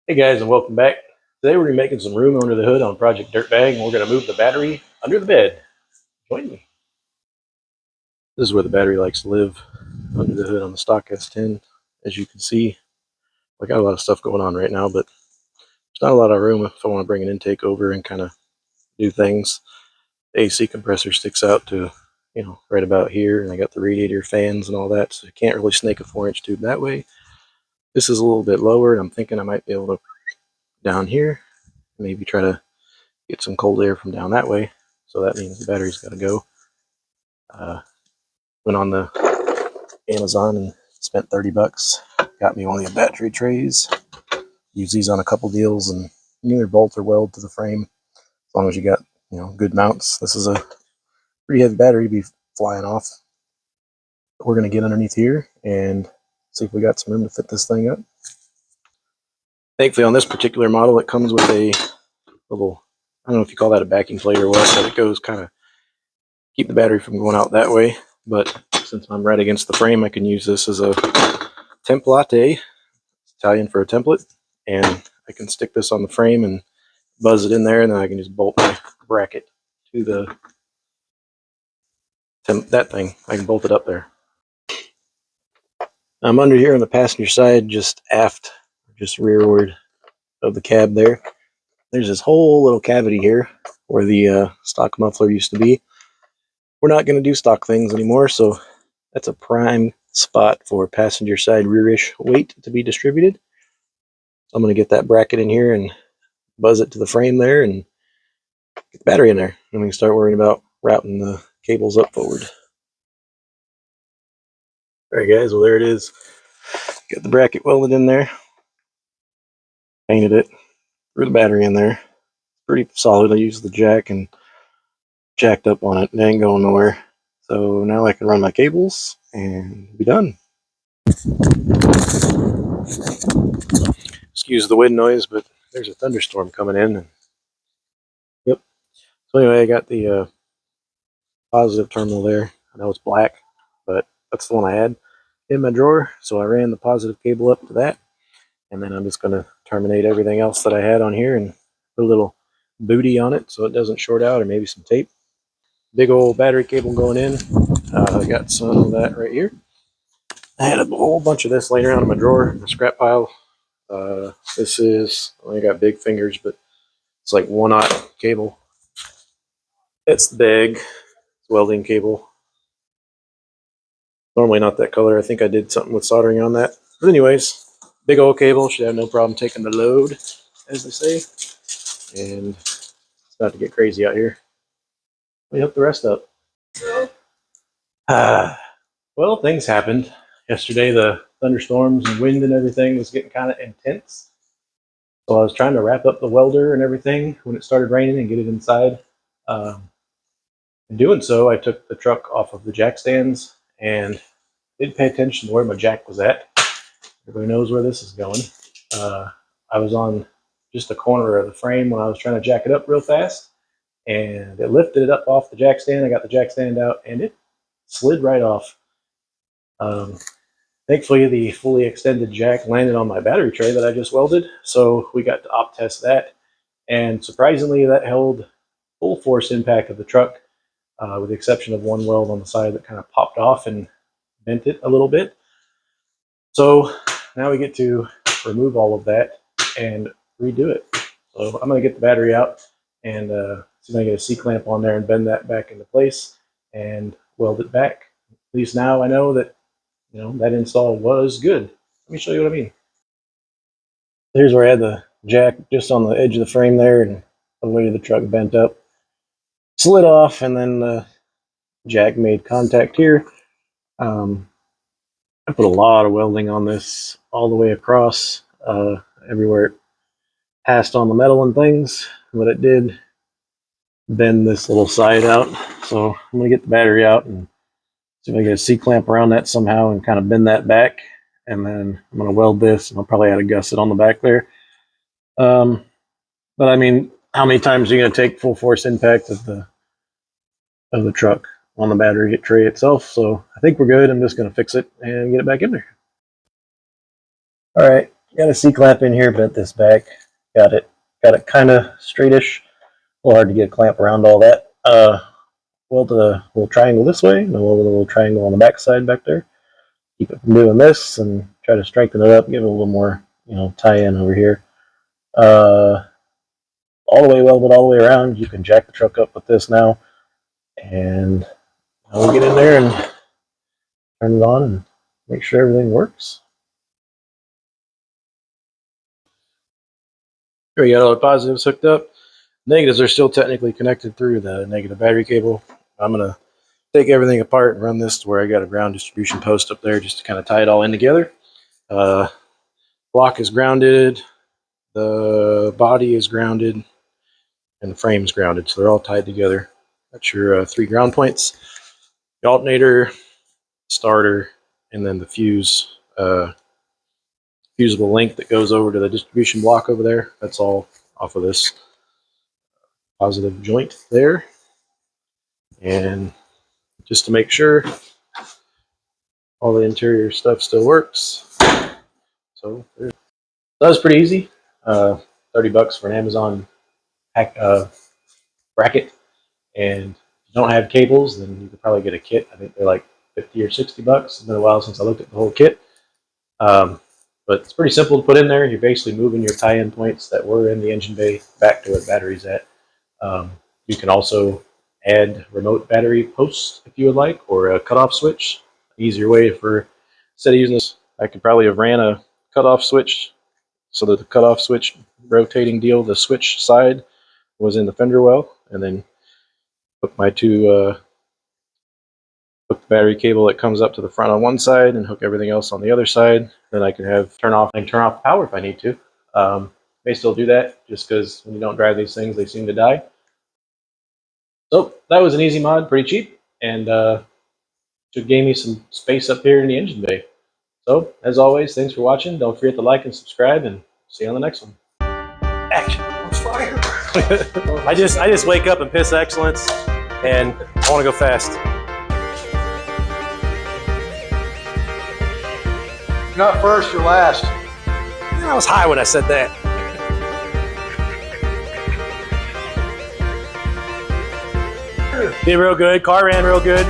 Hey guys, and welcome back. Today we're going to be making some room under the hood on Project Dirtbag, and we're going to move the battery under the bed. Join me. This is where the battery likes to live, under the hood on the stock S10. As you can see, I got a lot of stuff going on right now, but there's not a lot of room if I want to bring an intake over and kind of do things. The AC compressor sticks out to, right about here, and I got the radiator fans and all that, so you can't really snake a 4-inch tube that way. This is a little bit lower, and I'm thinking I might be able to down here, maybe try to get some cold air from down that way. So that means the battery's got to go. Went on the Amazon and spent $30. Got me one of the battery trays. Use these on a couple deals, and you can either bolt or weld to the frame as long as you got good mounts. This is a pretty heavy battery to be flying off. But we're going to get underneath here and see if we got some room to fit this thing up. Thankfully, on this particular model, it comes with a little, I don't know if you call that a backing plate or what, but it goes kind of keep the battery from going out that way. But since I'm right against the frame, I can use this as a template, Italian for a template, and I can stick this on the frame and buzz it in there, and then I can just bolt my bracket to that thing. I can bolt it up there. I'm under here on the passenger side, just aft, just rearward of the cab there. There's this whole little cavity here where the stock muffler used to be. We're not going to do stock things anymore, so that's a prime spot for passenger side rearish weight to be distributed. So I'm going to get that bracket in here and buzz it to the frame there and get the battery in there. And we can start worrying about routing the cables up forward. All right, guys, well, there it is. Got the bracket welded in there. Painted it. Threw the battery in there. Pretty solid. I used the jack and jacked up on it. It ain't going nowhere. So now I can run my cables and be done. Excuse the wind noise, but there's a thunderstorm coming in. Yep. So anyway, I got the positive terminal there. I know it's black, but that's the one I had in my drawer. So I ran the positive cable up to that, and then I'm just going to terminate everything else that I had on here and put a little booty on it so it doesn't short out, or maybe some tape. Big old battery cable going in. I got some of that right here. I had a whole bunch of this laying around in my drawer, in the scrap pile. This is, I got big fingers, but it's like 1/0 cable. It's big. It's welding cable. Normally not that color. I think I did something with soldering on that. But anyways, big old cable. Should have no problem taking the load, as they say. And it's about to get crazy out here. Let me hook the rest up. Well, things happened. Yesterday, the thunderstorms and wind and everything was getting kind of intense. So I was trying to wrap up the welder and everything when it started raining and get it inside. In doing so, I took the truck off of the jack stands and didn't pay attention to where my jack was at. Everybody knows where this is going. I was on just the corner of the frame when I was trying to jack it up real fast, and it lifted it up off the jack stand. I got the jack stand out, and it slid right off. Thankfully, the fully extended jack landed on my battery tray that I just welded, so we got to op test that. And surprisingly, that held full force impact of the truck, with the exception of one weld on the side that kind of popped off and bent it a little bit. So now we get to remove all of that and redo it. So I'm going to get the battery out and see if I can get a C-clamp on there and bend that back into place and weld it back. At least now I know that that install was good. Let me show you what I mean. Here's where I had the jack just on the edge of the frame there, and the weight of the truck bent up, slid off, and then the jack made contact here. I put a lot of welding on this all the way across, everywhere it passed on the metal and things, but it did bend this little side out. So I'm going to get the battery out and see if I get a C-clamp around that somehow and kind of bend that back. And then I'm going to weld this, and I'll probably add a gusset on the back there. But I mean, how many times are you going to take full force impact of the truck on the battery tray itself? So I think we're good. I'm just going to fix it and get it back in there. All right, Got a C-clamp in here, bent this back. Got it kind of straightish. A little hard to get a clamp around all that. Weld a little triangle this way, and weld a little triangle on the back side back there. Keep it from doing this, and try to strengthen it up, give it a little more, tie-in over here. All the way welded all the way around. You can jack the truck up with this now, and now we'll get in there and turn it on and make sure everything works. Here we got all the positives hooked up. Negatives are still technically connected through the negative battery cable. I'm gonna take everything apart and run this to where I got a ground distribution post up there just to kind of tie it all in together. Block is grounded, the body is grounded, and the frame is grounded, so they're all tied together. That's your 3 ground points: the alternator, starter, and then the fuse, fusible link that goes over to the distribution block over there. That's all off of this positive joint there. And just to make sure all the interior stuff still works. So that was pretty easy. $30 for an Amazon bracket. And if you don't have cables, then you could probably get a kit. I think they're like 50 or 60 bucks. It's been a while since I looked at the whole kit. But it's pretty simple to put in there. You're basically moving your tie-in points that were in the engine bay back to where the battery's at. You can also add remote battery posts if you would like, or a cutoff switch. Easier way for, instead of using this, I could probably have ran a cutoff switch so that the cutoff switch rotating deal, the switch side was in the fender well, and then hook my hook the battery cable that comes up to the front on one side and hook everything else on the other side. Then I can have turn off the power if I need to. May still do that just because when you don't drive these things, they seem to die. So that was an easy mod, pretty cheap, and should gain me some space up here in the engine bay. So as always, thanks for watching. Don't forget to like and subscribe, and see you on the next one. Action. Fire. I just wake up and piss excellence, and I want to go fast. You're not first, you're last. I was high when I said that. Did real good. Car ran real good.